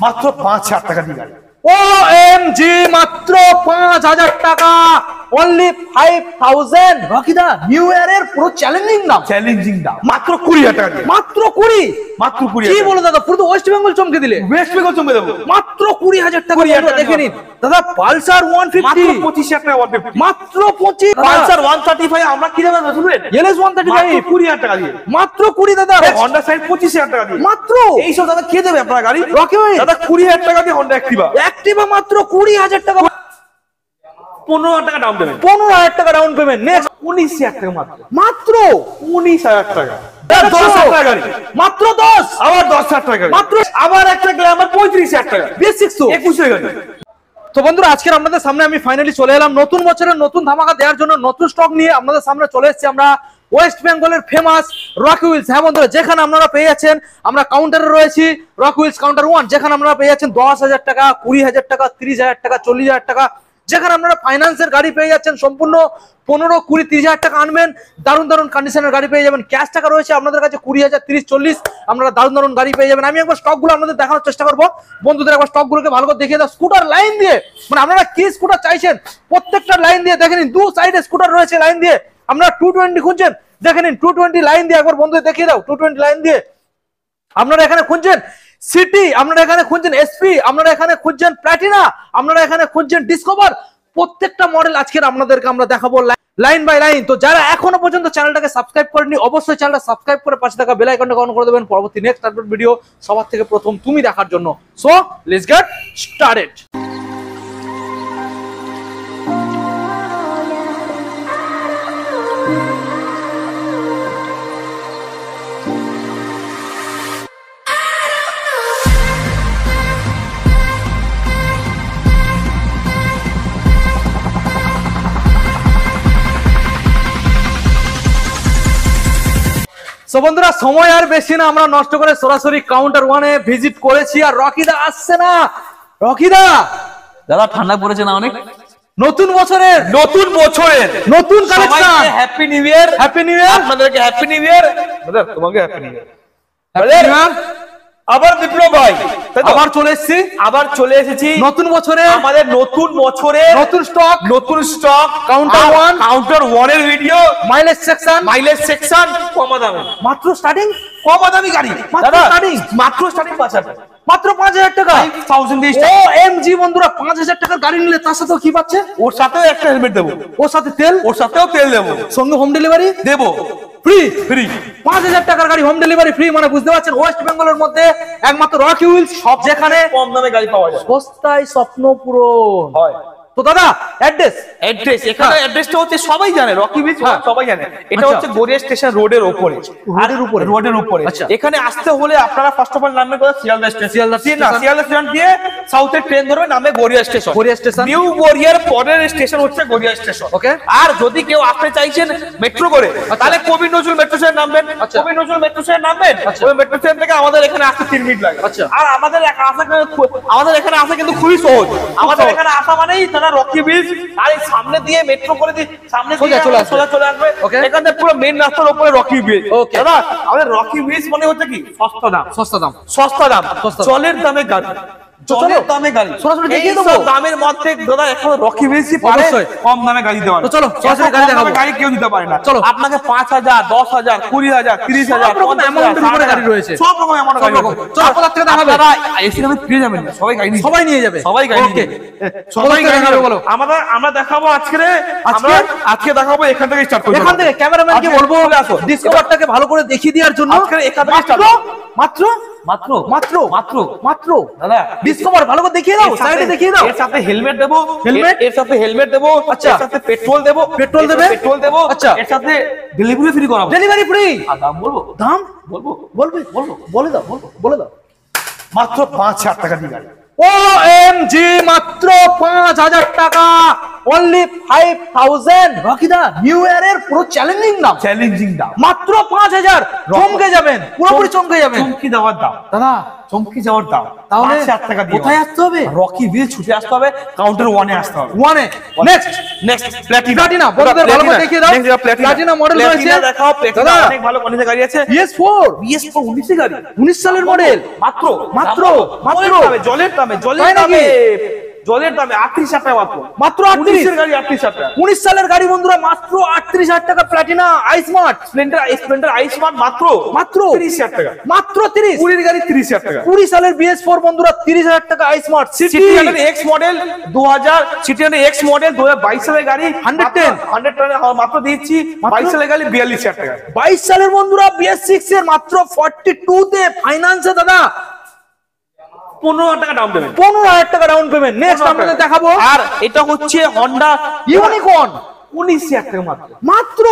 মাত্র 5,000 টাকা দিয়ে গাড়ি। OMG মাত্র 5,000 টাকা, অনলি 5,000। রকিদা নিউ ইয়ারের পুরো চ্যালেঞ্জিং দাম, মাত্র 20,000 টাকা দিয়ে। মাত্র 20, মাত্র 20। কি বলো দাদা, পুরো ওয়েস্ট বেঙ্গল চমকে দিলে। ওয়েস্ট বেঙ্গল চমকে দেবো মাত্র 20,000 টাকা। দেখে নিন দাদা, পালসার 150 মাত্র 25,000 টাকা 150, মাত্র 25। পালসার 135 আমরা কি দাম শুনবেন? এলএস 135 20,000 টাকা দিয়ে, মাত্র 20 দাদা। হন্ডা সাইন 25,000 টাকা দিয়ে মাত্র। এই সব দাদা কে দেবে আপনার গাড়ি? রকি ভাই দাদা 20,000 টাকা দিয়ে হন্ডা অ্যাক্টিভা মাত্র 20,000 টাকা। 15,000 টাকা ডাউন পেমেন্ট, 15,000 টাকা ডাউন পেমেন্ট। নেক্সট 19,000 টাকা মাত্র 19,000 টাকা। 10,000 টাকা গাড়ি, মাত্র 10, আবার 10,000 টাকা মাত্র। আবার একটা গ্ল্যামার 35,000 টাকা, বেসিক তো 21,000 গাড়ি। তো বন্ধুরা, আজকে আপনাদের সামনে আমি ফাইনালি চলে এলাম নতুন বছরের নতুন ধামাকা দেওয়ার জন্য। নতুন স্টক নিয়ে আপনাদের সামনে চলে এসেছি আমরা, ওয়েস্ট বেঙ্গলের ফেমাস রকি হুইলস। হ্যাঁ বন্ধুরা, যেখানে আপনারা পেয়ে যাচ্ছেন, আমরা কাউন্টারে রয়েছি রকি হুইলস কাউন্টার 1, যেখানে আপনারা পেয়ে যাচ্ছেন 10,000 টাকা, 20,000 টাকা, 30,000 টাকা, 40,000 টাকা। যেখানে আপনারা ফাইন্যান্সের গাড়ি পেয়ে যাচ্ছেন সম্পূর্ণ 15, 20, 30,000 টাকা আনবেন, দারুণ দারুণ কন্ডিশনের গাড়ি পেয়ে যাবেন। ক্যাশ টাকা রয়েছে আপনাদের কাছে 20,000, 30, 40, আপনারা দারুণ দারুণ গাড়ি পেয়ে যাবেন। আমি একবার স্টকগুলো আপনাদের দেখানোর চেষ্টা করবো। বন্ধুদের একবার স্টকগুলোকে ভালো করে দেখিয়ে দাও। স্কুটার লাইন দিয়ে, মানে আপনারা কি স্কুটার চাইছেন প্রত্যেকটা লাইন দিয়ে দেখে নিন। দু সাইডে স্কুটার রয়েছে লাইন দিয়ে। আপনারা 220 খুঁজছেন, দেখে নিন 220 লাইন দিয়ে। একবার বন্ধুদের দেখিয়ে দাও 220 লাইন দিয়ে। আপনারা এখানে খুঁজছেন সিটি, আপনারা এখানে খুঁজছেন এসপি, আপনারা এখানে খুঁজছেন প্ল্যাটিনা, আপনারা এখানে খুঁজছেন ডিসকভার। প্রত্যেকটা মডেল আজকের আপনাদেরকে আমরা দেখাবো লাইন বাই লাইন। তো যারা এখনো পর্যন্ত চ্যানেলটাকে সাবস্ক্রাইব করেননি, অবশ্যই চ্যানেলটা সাবস্ক্রাইব করে পাশে থাকা বেল আইকনটা অন করে দেবেন পরবর্তী নেক্সট আপডেট ভিডিও সবার থেকে প্রথম তুমি দেখার জন্য। So let's get started. So বন্ধুরা, সময় আর বেশি না, আমরা নষ্ট করে সরাসরি কাউন্টার 1 এ ভিজিট করেছি। আর রকিদা আসছে না। রকিদা দাদা ঠান্ডা পড়েছে না অনেক? নতুন বছরের নতুন collection. Happy new year, happy new year, আপনাদেরকে হ্যাপি নিউ ইয়ার। দাদা তোমাকে হ্যাপি নিউ ইয়ার। আবার বিপ্লব ভাই আবার চলে এসেছি নতুন বছরে, আমাদের নতুন বছরে নতুন স্টক কাউন্টার 1 এর ভিডিও, মাইলেজ সেকশন কম দামে, মাত্র স্টার্টিং কম দামি গাড়ি। মাত্র স্টার্টিং 5,000 টাকা, মাত্র 5,000 টাকা। 5,000 দিয়ে OMG বন্ধুরা, 5,000 টাকার গাড়ি নিলে তার সাথেও কি পাচ্ছে? ওর সাথেও একটা হেলমেট দেবো, ওর সাথেও তেল দেবো, সঙ্গে হোম ডেলিভারি দেবো ফ্রি। 5,000 টাকার গাড়ি হোম ডেলিভারি ফ্রি, মানে বুঝতে পারছেন ওয়েস্ট বেঙ্গলের মধ্যে একমাত্র রকি হুইলস সব, যেখানে কম দামে গাড়ি পাওয়া যায়, সস্তায় স্বপ্ন পূরণ হয়। তো দাদা অ্যাড্রেস এখানে অ্যাড্রেসটা হচ্ছে সবাই জানে, রকি হুইলস সবাই জানে। এটা হচ্ছে গড়িয়া স্টেশন রোডের উপরে, রোডের উপরে। এখানে আসতে হলে আপনারা ফার্স্ট অফ অল নামবেন কোথায়? শিয়ালদা স্টেশন দিয়ে সাউথের ট্রেন ধরবেন, নামবে গড়িয়া স্টেশন। নিউ গড়িয়ার পরের স্টেশন হচ্ছে গড়িয়া স্টেশন। ওকে। আর যদি কেউ আসতে চাইছেন মেট্রো করে, তাহলে কবি নজরুল মেট্রো স্টেশন নামবেন। কবি নজরুল মেট্রো স্টেশন নামবেন, ওই মেট্রো স্টেশন থেকে আমাদের এখানে আসতে 3 মিনিট লাগে। আর আমাদের এখানে আসা কিন্তু খুবই সহজ। আমাদের এখানে আসা মানেই রকি হুইলস, আর এই সামনে দিয়ে মেট্রো করে দিয়ে সামনে দিয়ে সোজা চলে আসবে। এখানে পুরো মেইন রাস্তার উপরে রকি হুইলস। দাদা আমাদের রকি হুইলস মানে হচ্ছে কি? সস্তা দাম, চলের দামে গাড়ি, চলের দামে গাড়ি সরাসরি দেখিয়ে দেবো। দামের মধ্যে দাদা এখন রকি হুইলসই পারে কম দামে গাড়ি দেওয়া। চলো সরাসরি গাড়ি দেখাবো। গাড়ি কেউ দিতে পারে না। চলো, আপনাকে 5,000, 10,000, 20,000, 30,000 অ্যামাউন্টের উপরে গাড়ি রয়েছে, সব রকম অ্যামাউন্ট গাড়ি। চলো আপনাদের থেকে দেখাবো। দাদা এসি আমি ফ্রি যাবেন না, সবাই গাড়ি নিয়ে যাবে, সবাই গাড়ি নিয়ে যাবে। বলো আমরা দেখাবো আজকে দেখাবো। এখান থেকে স্টার্ট করব, এখান থেকে ক্যামেরাম্যানকে বলবো ডিসকভারটাকে ভালো করে দেখিয়ে দেওয়ার জন্য। আজকে এখান থেকে স্টার্ট মাত্র দাদা ডিসকভার ভালো করে দেখিয়ে দাও, সাইডে দেখিয়ে দাও। এর সাথে হেলমেট দেবো, হেলমেট দেবো। আচ্ছা, এর সাথে পেট্রোল দেবো। আচ্ছা, এর সাথে ডেলিভারি ফ্রি করাবো, ডেলিভারি ফ্রি। আর দাম বলবো, বলে দাও। মাত্র 5,000 টাকা দিয়ে গাড়ি। OMG মাত্র 5,000 টাকা, অনলি 5000। রকিদা নিউ ইয়ারের পুরো চ্যালেঞ্জিং দাম, চ্যালেঞ্জিং দাম মাত্র 5000। চমকে যাবেন, পুরোপুরি চমকে যাবেন চমকি দেওয়ার দাম দাদা, চমকি যাওয়ার দাম। তাহলে 5000 টাকা দিয়ে কোথায় আসতে হবে? রকি ভিল ছুটে আসতে হবে, কাউন্টার 1 এ আসতে হবে। 1 এ। নেক্সট প্লাটিনা, বন্ধুদের ভালো করে দেখিয়ে দাও। প্লাটিনা মডেল রয়েছে, দেখাও। প্লাটিনা অনেক ভালো কন্ডিশনের গাড়ি আছে। PS4 19 এর গাড়ি, 19 সালের মডেল, মাত্র জলের দামে জলের দামে 38,000 টাকা মাত্র 19 এর গাড়ি 38,000 টাকা। 19 সালের গাড়ি বন্ধুরা, মাত্র 38,000 টাকা। প্লাটিনা আইস্মার্ট স্প্লেন্ডার আইস্মার্ট মাত্র 30,000 টাকা, মাত্র 30। 20 এর গাড়ি 30,000 টাকা। 20 সালের BS4 বন্ধুরা 30,000 টাকা আইস্মার্ট। সিটি এক্স মডেল 2022 সালের গাড়ি 110 মাত্র দিচ্ছি। 22 সালের গাড়ি 42,000 টাকা। 22 সালের বন্ধুরা BS6 এর মাত্র 42 তে ফাইন্যান্সে দাদা 15,000 টাকা ডাউন পেমেন্ট। 15,000 টাকা ডাউন পেমেন্ট। নেক্সট আমরা দেখাবো, আর এটা হচ্ছে হন্ডা ইউনিকর্ন 19,000 টাকা মাত্র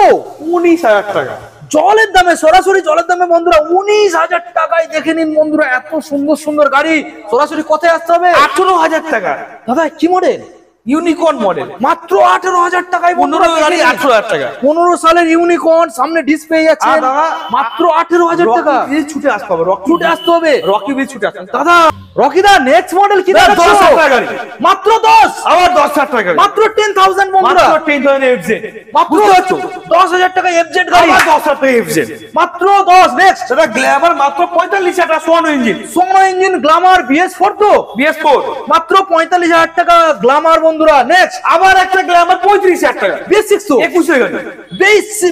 19,000 টাকা। জলের দামে, সরাসরি জলের দামে বন্ধুরা 19,000 টাকায় দেখে নিন বন্ধুরা, এত সুন্দর সুন্দর গাড়ি। সরাসরি কোথায় আসতে হবে? 18,000 টাকা। দাদা কি মডেল? ইউনিকর্ন মডেল মাত্র 18,000 টাকায় 15 গাড়ি 18,000 টাকা। 15 সালের ইউনিকর্ন, সামনে ডিসপ্লে আছে, দাদা মাত্র 18,000 টাকা। রকি ভিল ছুটে আসতে হবে, ছুটে আসতে হবে। রকি ভিল ছুটে আসতে হবে। দাদা রকিদা নেক্সট মডেল কি দেখাচ্ছো? 10,000 টাকা গাড়ি, মাত্র 10, আবার 10,000 টাকা গাড়ি, মাত্র 10,000 বন্ধুরা, মাত্র 10,000 FZ, মাত্র 10,000 টাকা FZ গাড়ি, আবার 10,000 টাকা FZ, মাত্র 10। নেক্সট সেটা গ্ল্যামার মাত্র 45,000 টাকা। সোনো ইঞ্জিন, সোনো ইঞ্জিন গ্ল্যামার BS4 তো BS4 মাত্র 45,000 টাকা গ্ল্যামার বন্ধুরা। নেক্সট আবার একটা গ্ল্যামার 35,000 টাকা। BS6 তো 21 এর গাড়ি,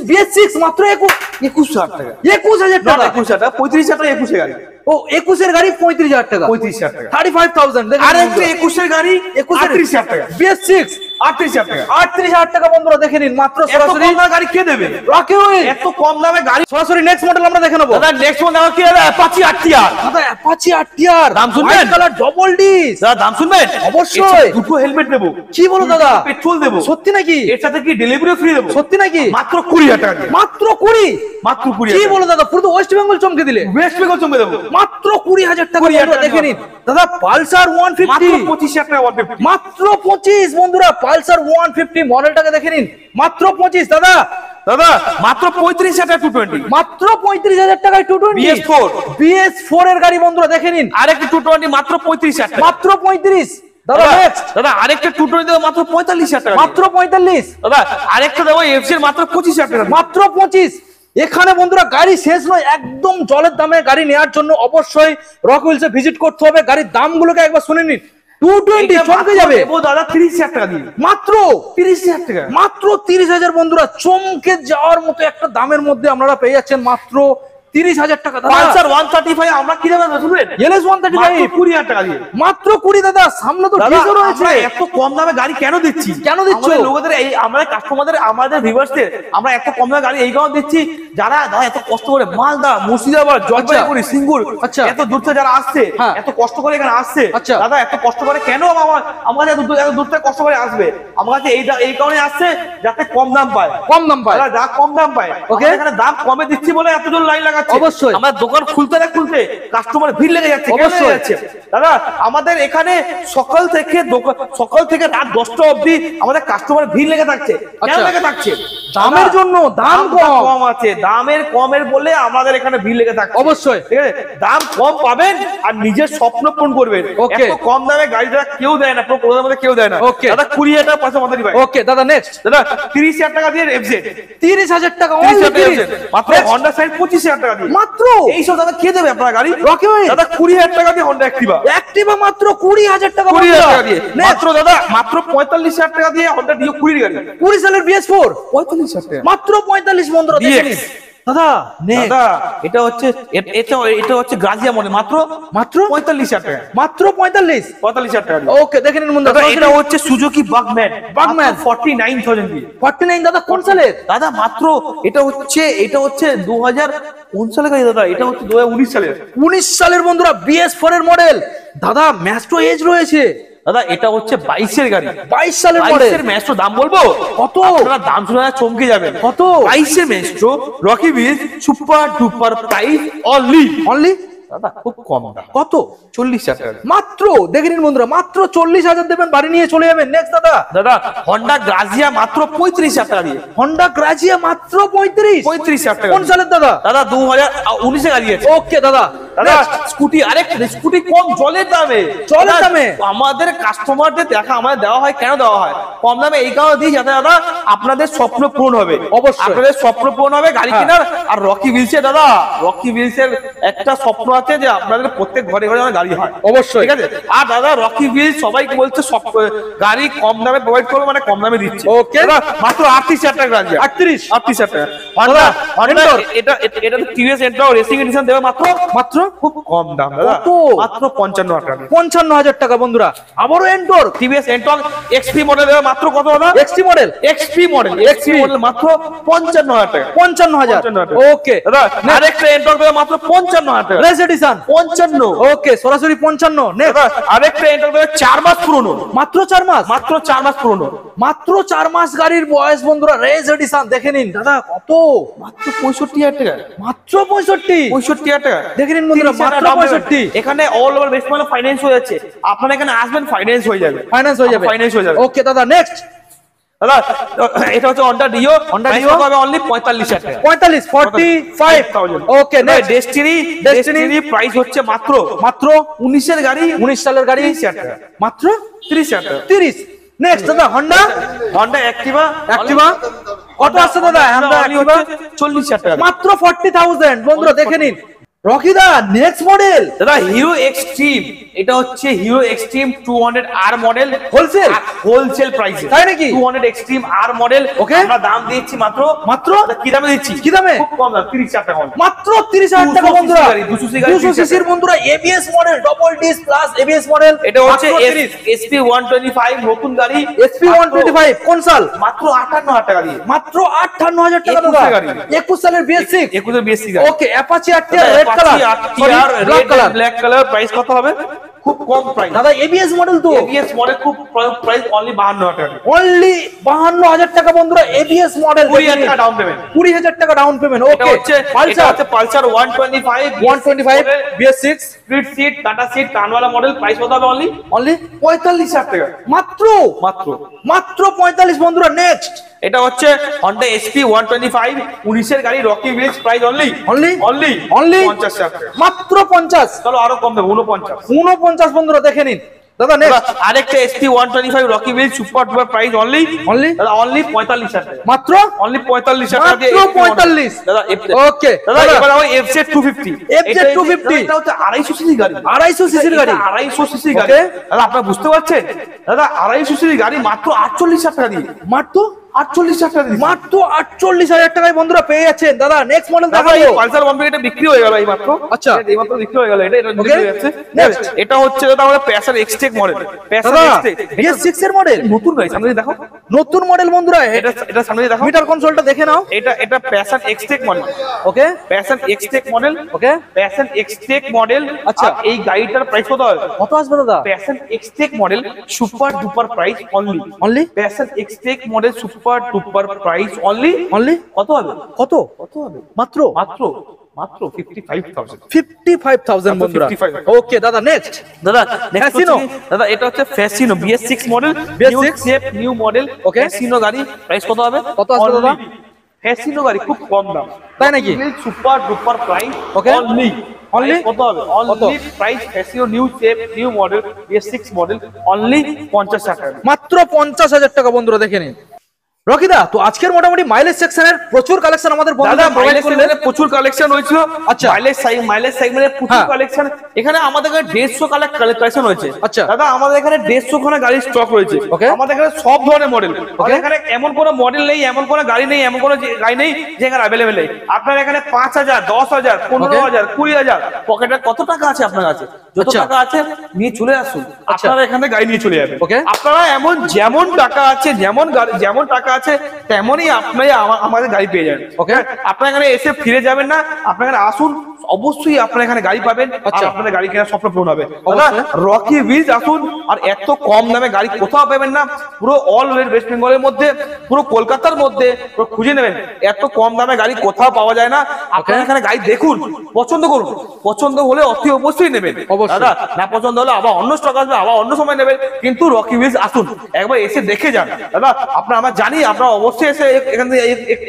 BS6 মাত্র 21,000 টাকা। 21,000 টাকা। 21,000 টাকা, 35,000 টাকা 21 এর গাড়ি, ও 21 এর গাড়ি 35,000 টাকা, 35,000 টাকা। 35,000। আর একটা 21 এর গাড়ি 38,000 টাকা, BS6 38,000 টাকা। 38,000 টাকা বন্ধুরা দেখে নিন মাত্র। এত সরাসরি কম দামে গাড়ি কে দেবে? রকি হুইল, এত কম দামে গাড়ি। সরাসরি নেক্সট মডেল আমরা দেখে নেবো। দাদা নেক্সট মডেল কি হবে? Apache RTR। দাদা অ্যাপাচি RTR দাম শুনবেন? Colour double disc. দাদা দাম শুনবেন? অবশ্যই। দুটো হেলমেট দেবো। কি বলো দাদা? পেট্রোল দেবো। সত্যি নাকি? এর সাথে কি ডেলিভারি ফ্রি দেবো? সত্যি নাকি? মাত্র 20,000 টাকা দিয়ে। মাত্র 20, মাত্র 20,000 কি টাকা। বলো দাদা? পুরো ওয়েস্ট বেঙ্গল চমকে দিলে। ওয়েস্ট বেঙ্গল চমকে দেবো। মাত্র 20,000 টাকা 20,000 বন্ধুরা টাকা দেখে নিন। দাদা পালসার মাত্র 150, 25,000 টাকা 150। মাত্র 25 বন্ধুরা, পালসার 150 মডেলটাকে দেখে নিন, মাত্র 25। দাদা দাদা মাত্র 35,000 টাকা 220। মাত্র 35,000 টাকায় 220 BS4 BS4 এর গাড়ি বন্ধুরা দেখে নিন, আরেকটা 220 মাত্র 35,000 টাকা। মাত্র 35। দাদা নেক্সট, দাদা আরেকটা 220 দেবো মাত্র 45,000 টাকা। মাত্র 45। দাদা আরেকটা দেবো FZ মাত্র 25,000 টাকা। মাত্র 25। এখানে বন্ধুরা গাড়ি শেষ নয়, একদম জলের দামে গাড়ি নেওয়ার জন্য অবশ্যই রক হুইলসে ভিজিট করতে হবে। গাড়ির দামগুলোকে একবার শুনে নিন। 220 চমকে যাবে। দেবো দাদা 30,000 টাকা দিয়ে। মাত্র 30,000 টাকা। মাত্র 30,000 বন্ধুরা, চমকে যাওয়ার মতো একটা দামের মধ্যে আপনারা পেয়ে যাচ্ছেন মাত্র 30,000 টাকা। দাদা পালসার 135 আমরা কি দামে দেবো শুনবেন? LS 135 20,000 টাকা দিয়ে। মাত্র 20। দাদা সামনে তো দাদা, ডিজো রয়েছে। আমরা এত কম দামে গাড়ি কেন দিচ্ছি? কেন দিচ্ছ? আমাদের লোকেদের এই আমাদের কাস্টমারদের আমাদের ভিউয়ার্সদের আমরা এত কম দামে গাড়ি এই কারণে দিচ্ছি, যারা দাদা এত কষ্ট করে মালদা মুর্শিদাবাদ জলপাইগুড়ি সিঙ্গুর আচ্ছা। এত দূর থেকে যারা আসছে, হ্যাঁ। এত কষ্ট করে এখানে আসছে, আচ্ছা। দাদা এত কষ্ট করে কেন আমার কাছে এত দূর থেকে কষ্ট করে আসবে? আমার কাছে এই কারণে আসছে যাতে কম দাম পায়। কম দাম পায়। দাদা যা কম দাম পায়, ওকে। আমরা এখানে দাম কমে দিচ্ছি বলে এত দূর লাইন লাগাচ্ছে। অবশ্যই। আমার দোকান খুলতে না খুলতে কাস্টমার ভিড় লেগে যাচ্ছে। কেন অবশ্যই। লেগে যাচ্ছে? দাদা আমাদের এখানে সকাল থেকে রাত 10টা অবধি আমাদের কাস্টমার ভিড় লেগে থাকছে। কেন আচ্ছা। লেগে থাকছে? দামের জন্য, দাম কম আছে, দামের কমের বলে আমাদের এখানে ভিড় লেগে থাকছে। অবশ্যই। ঠিক আছে, দাম কম পাবেন আর নিজের স্বপ্ন পূরণ করবেন। ওকে। এত কম দামে গাড়ি দাদা কেউ দেয় না, পুরো কলকাতার মধ্যে কেউ দেয় না। ওকে। দাদা 20,000 টাকা পয়সা আমাদেরই ভাই। ওকে দাদা নেক্সট, দাদা 30,000 টাকা দিয়ে FZ, 30,000 টাকা 30,000 টাকা only FZ, মাত্র Next। হন্ডা সাইন 25,000 টাকা দিয়ে। মাত্র এইসব দাদা কে দেবে আপনার গাড়ি? রকি হুইল দাদা 20,000 টাকা দিয়ে হন্ডা অ্যাক্টিভা, অ্যাক্টিভা মাত্র 20,000 টাকা 20,000 টাকা দিয়ে। Next। মাত্র দাদা মাত্র 45,000 টাকা দিয়ে হন্ডা ডিও 20 গাড়ি, 20 সালের BS4 45,000 টাকা মাত্র 45 বন্ধুরা দেখে নিন। দাদা next। দাদা এটা হচ্ছে গ্রাজিয়া মডেল মাত্র মাত্র 45,000 টাকা, মাত্র 45। 45,000 টাকা দিয়ে। ওকে দেখে নিন বন্ধুরা। দাদা এটা হচ্ছে সুজুকি বাগম্যান, বাগম্যান। 49,000 দিয়ে। 49 দাদা কোন সালের? দাদা মাত্র এটা হচ্ছে 2000 কোন সালে গাড়ি দাদা? এটা হচ্ছে 2019 সালের। 19 সালের বন্ধুরা BS4 এর মডেল। দাদা ম্যাস্ট্রো এজ রয়েছে। দাদা এটা হচ্ছে 22 এর গাড়ি, 22 সালের 22 মডেল। এর ম্যাস্ট্রো দাম বলবো কত? আপনারা দাম শুনে চমকে যাবেন। কত? 22 এর ম্যাস্ট্রো রকি ভিল super duper price only only দাদা খুব কম দাম, কত? 40,000 টাকা মাত্র। দেখে নিন বন্ধুরা, মাত্র 40,000 দেবেন, বাড়ি নিয়ে চলে যাবেন। নেক্সট দাদা, দাদা হন্ডা গ্রাজিয়া মাত্র 35,000 টাকা দিয়ে। হন্ডা গ্রাজিয়া মাত্র 35,000 টাকা। কোন সালের দাদা? দাদা 2019 এ গাড়ি আছে। ওকে দাদা। দাদা স্কুটি, আরেকটা স্কুটি কম জলের দামে, জলের দামে আমাদের কাস্টমারদের আমাদের দেওয়া হয়। কেন দেওয়া হয় কম দামে? এই কারণে দিই যাতে দাদা আপনাদের স্বপ্ন পূরণ হবে। অবশ্যই আপনাদের স্বপ্ন পূরণ হবে গাড়ি কেনার। আর রকি হুইলসে দাদা, রকি হুইলসের একটা স্বপ্ন আছে যে আপনাদের প্রত্যেক ঘরে ঘরে যেন গাড়ি হয়। অবশ্যই, ঠিক আছে। আর দাদা রকি হুইলস সবাইকে বলছে সব গাড়ি কম দামে প্রোভাইড করবে, মানে কম দামে দিচ্ছে। ওকে দাদা মাত্র 38,000 টাকা গাড়ি। 38,000 টাকা। হন্ডা এটা এটা টিভিএস এন্ট্রো রেসিং এডিশন দেবে মাত্র খুব কম দাম দাদা, মাত্র 55,000 টাকা। 55,000 টাকা বন্ধুরা। আবারও এন্টোর টিভিএস এন্ট্রো এক্সপি মডেল দেবে মাত্র কত দাদা? এক্সপি মডেল, এক্সপি মডেল মাত্র 55,000 টাকা। 55,000। ওকে দাদা আরেকটা এন্ট্রো দেবে মাত্র 55,000 টাকা। Race edition 55। ওকে, সরাসরি 55। দাদা আরেকটা এন্ট্রো দেবে 4 মাস পুরনো, মাত্র 4 মাস, মাত্র 4 মাস পুরনো, মাত্র 4 মাস গাড়ির বয়স বন্ধুরা। রেস এডিশন দেখে নিন দাদা, কত? মাত্র 65,000 টাকা। মাত্র 65,000 টাকা। দেখে নিন বন্ধুরা, মাত্র 65। এখানে অল ওভার বেস্ট মানে ফাইন্যান্স হয়ে যাচ্ছে। আপনারা এখানে আসবেন, ফাইন্যান্স হয়ে যাবে, ফাইন্যান্স হয়ে যাবে, ফাইন্যান্স হয়ে যাবে। ওকে দাদা। নেক্সট দাদা এটা হচ্ছে হন্ডা ডিও। হন্ডা ডিও হবে অনলি 45,000 টাকা। 45,000। ওকে নেক্সট ডেস্টিনি প্রাইস হচ্ছে মাত্র 19 এর গাড়ি, 19 সালের গাড়ি, 30,000 টাকা। মাত্র 30,000 টাকা। 30। নেক্সট দাদা হন্ডা অ্যাক্টিভা কত আছে দাদা? হন্ডা অ্যাক্টিভা 40,000 টাকা। মাত্র 40,000 বন্ধুরা। দেখে নিন রকি দা। নেক্সট মডেল দাদা হিরো এক্সট্রিম, এটা হচ্ছে hero extreme 200R model, wholesale প্রাইসে। তাই নাকি? 200 এক্সট্রিম আর মডেল। ওকে, আমরা দাম দিচ্ছি মাত্র কি দামে দিচ্ছি? কি দামে? খুব কম দাম, 30,000 টাকা। মাত্র 30,000 টাকা বন্ধুরা। 200 সিসির বন্ধুরা, ABS model, double disc plus ABS model. এটা হচ্ছে SP 125 নতুন গাড়ি। SP 125 কোন সাল? মাত্র 58,000 টাকা দিয়ে। মাত্র 58,000 টাকা দাদা। 21 সালের BS6। 21 এর BS6 গাড়ি। Okay, Apache RTR red colour, black colour. Price কত হবে? খুব কম প্রাইস দাদা। এবিএস মডেল তো, এবিএস মডেল খুব প্রাইস অনলি 52,000 টাকা। অনলি 52,000 টাকা বন্ধুরা। এবিএস মডেল 20,000 টাকা ডাউন পেমেন্ট। 20,000 টাকা ডাউন পেমেন্ট। এটা ওকে, হচ্ছে পালসার 125 BS6 স্প্লিট সিট টাটা সিট কানওয়ালা মডেল। প্রাইস কত হবে? অনলি 45,000 টাকা। মাত্র মাত্র 45 বন্ধুরা। নেক্সট এটা হচ্ছে Honda SP 125 19 এর গাড়ি, রকি হুইলস। প্রাইস অনলি 50,000 টাকা। মাত্র 50। চলো আরো কম দেবো, 49 বন্ধুরা। দেখে নিন দাদা। নেক্সট আরেকটা SP 125 rocky wheels super duper. Price only 45,000 টাকা। মাত্র অনলি 45,000 টাকা দিয়ে 45 দাদা। ওকে দাদা এবার হবে FZ 250। FZ 250 এটা হচ্ছে 250 সিসি গাড়ি। 250 সিসির গাড়ি, 250 সিসি গাড়ি। দাদা আপনারা বুঝতে পারছেন? দাদা 250 সিসি গাড়ি মাত্র 48,000 টাকা দিয়ে। মাত্র 48,000 টাকা দিয়ে। মাত্র 48,000 টাকায় বন্ধুরা পেয়ে যাচ্ছেন। দাদা নেক্সট মডেল দেখাবো। পালসার 150 এটা বিক্রি হয়ে গেল এই মাত্র। আচ্ছা, এই মাত্র বিক্রি হয়ে গেল। এটা বিক্রি হয়ে যাচ্ছে। নেক্সট এটা হচ্ছে দাদা আমাদের passion Xtec model. Passion Xtec BS6 এর মডেল, নতুন গাড়ি। সামনে দেখো, নতুন মডেল বন্ধুরা। এটা সামনে দেখো, মিটার কনসোলটা দেখে নাও। এটা প্যাশন এক্সটেক মডেল। ওকে, প্যাশন এক্সটেক মডেল। ওকে, প্যাশন এক্সটেক মডেল। আচ্ছা, এই গাড়িটার প্রাইস কত হবে? কত আসবে দাদা? Passion Xtec model super duper price only passion Xtec model super duper price only কত হবে? কত হবে? মাত্র 55,000 বন্ধুরা। ওকে দাদা। নেক্সট দাদা দাদা এটা হচ্ছে ফ্যাসিনো BS6 মডেল, BS6 shape new model. Okay, Fascino গাড়ি। প্রাইস কত হবে? কত আসবে দাদা? ফ্যাসিনো গাড়ি খুব কম দাম, তাই নাকি? Super duper price okay, only কত হবে? Only price Fascino new shape new model BS6 model only 50,000 টাকা। মাত্র 50,000 টাকা বন্ধুরা। দেখে নিন রকিদা। তো আজকের মোটামুটি মাইলেজ সেকশনের প্রচুর কালেকশন আমাদের দাদা মাইলেজ সেকশনে প্রচুর কালেকশন হয়েছিল। আচ্ছা, মাইলেজ সেগমেন্টে প্রচুর কালেকশন। এখানে আমাদের কাছে 150 কালেকশন হয়েছে। আচ্ছা দাদা আমাদের এখানে 150 খানা গাড়ির স্টক রয়েছে। আমাদের এখানে সব ধরনের মডেল। এখানে এমন কোনো মডেল নেই, এমন কোনো গাড়ি নেই, এমন কোনো গাড়ি নেই যে এখানে अवेलेबल নেই। আপনার এখানে 5,000 10,000 15,000 20,000 পকেটে কত টাকা আছে আপনার কাছে, যত টাকা আছে নিয়ে চলে আসুন। আপনারা এখানে গাড়ি নিয়ে চলে যাবেন। আপনারা এমন যেমন টাকা আছে, যেমন টাকা আছে তেমনই আপনি আমাদের গাড়ি পেয়ে যাবেন। ওকে, আপনারা এখানে এসে ফিরে যাবেন না। আপনারা এখানে আসুন, অবশ্যই আপনারা এখানে গাড়ি পাবেন। আচ্ছা। আর আপনাদের গাড়ি কেনার স্বপ্ন পূরণ হবে। অবশ্যই। রকি হুইলস আসুন, আর এত কম দামে গাড়ি কোথাও পাবেন না, পুরো অল ওয়েস্ট বেঙ্গলের মধ্যে, পুরো কলকাতার মধ্যে পুরো খুঁজে নেবেন, এত কম দামে গাড়ি কোথাও পাওয়া যায় না। আপনারা এখানে গাড়ি দেখুন, পছন্দ করুন, পছন্দ হলে অতি অবশ্যই নেবেন। অবশ্যই। দাদা না পছন্দ হলে আবার অন্য স্টক আসবে, আবার অন্য সময় নেবেন, কিন্তু রকি হুইলস আসুন, একবার এসে দেখে যান। দাদা আপনারা, আমরা জানি আপনারা অবশ্যই এসে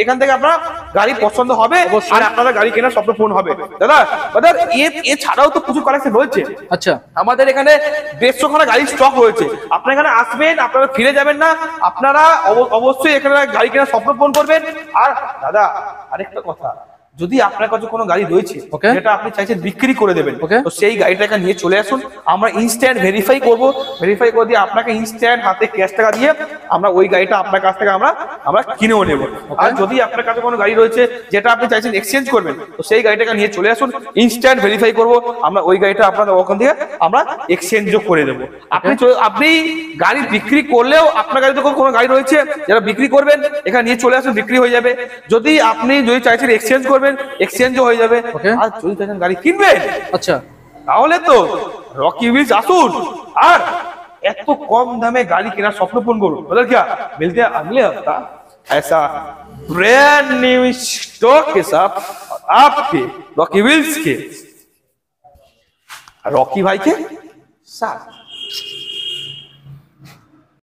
এখান থেকে আপনারা গাড়ি পছন্দ হবে, অবশ্যই। আর আপনারা গাড়ি কেনার স্বপ্ন পূরণ হবে। দাদা দাদা এছাড়াও তো প্রচুর কালেকশন রয়েছে। আচ্ছা, আমাদের এখানে 150 খানা গাড়ির স্টক রয়েছে। আপনারা এখানে আসবেন, আপনারা ফিরে যাবেন না, আপনারা অবশ্যই এখানে গাড়ি কেনার স্বপ্ন পূরণ করবেন। আর দাদা আরেকটা কথা, যদি আপনার কাছে কোনো গাড়ি রয়েছে Okay. যেটা আপনি চাইছেন বিক্রি করে দেবেন, Okay. তো সেই গাড়িটাকে নিয়ে চলে আসুন, আমরা ইনস্ট্যান্ট ভেরিফাই করব, ভেরিফাই করে দিয়ে আপনাকে ইনস্ট্যান্ট হাতে ক্যাশ টাকা দিয়ে আমরা ওই গাড়িটা আপনার কাছ থেকে আমরা কিনেও নেব। আর যদি আপনার কাছে কোনো গাড়ি রয়েছে যেটা আপনি চাইছেন এক্সচেঞ্জ করবেন, তো সেই গাড়িটাকে নিয়ে চলে আসুন, ইনস্ট্যান্ট ভেরিফাই করব, আমরা ওই গাড়িটা আপনাদের ওখান থেকে আমরা এক্সচেঞ্জও করে দেবো। আপনি গাড়ি বিক্রি করলেও আপনার গাড়িতে কোনো গাড়ি রয়েছে যারা বিক্রি করবেন, এখানে নিয়ে চলে আসুন, বিক্রি হয়ে যাবে। যদি চাইছেন এক্সচেঞ্জ করবেন, এক্সচেঞ্জও হয়ে যাবে। Okay. আর যদি চাইছেন গাড়ি কিনবেন, আচ্ছা, তাহলে তো রকি হুইলস আসুন, আর এত কম দামে গাড়ি কেনার স্বপ্ন পূরণ করুন। বদল क्या मिलते हैं अगले हफ्ता ऐसा ब्रांड न्यू स्टॉक के साथ आपके रॉकी व्हील्स के रॉकी भाई के साथ।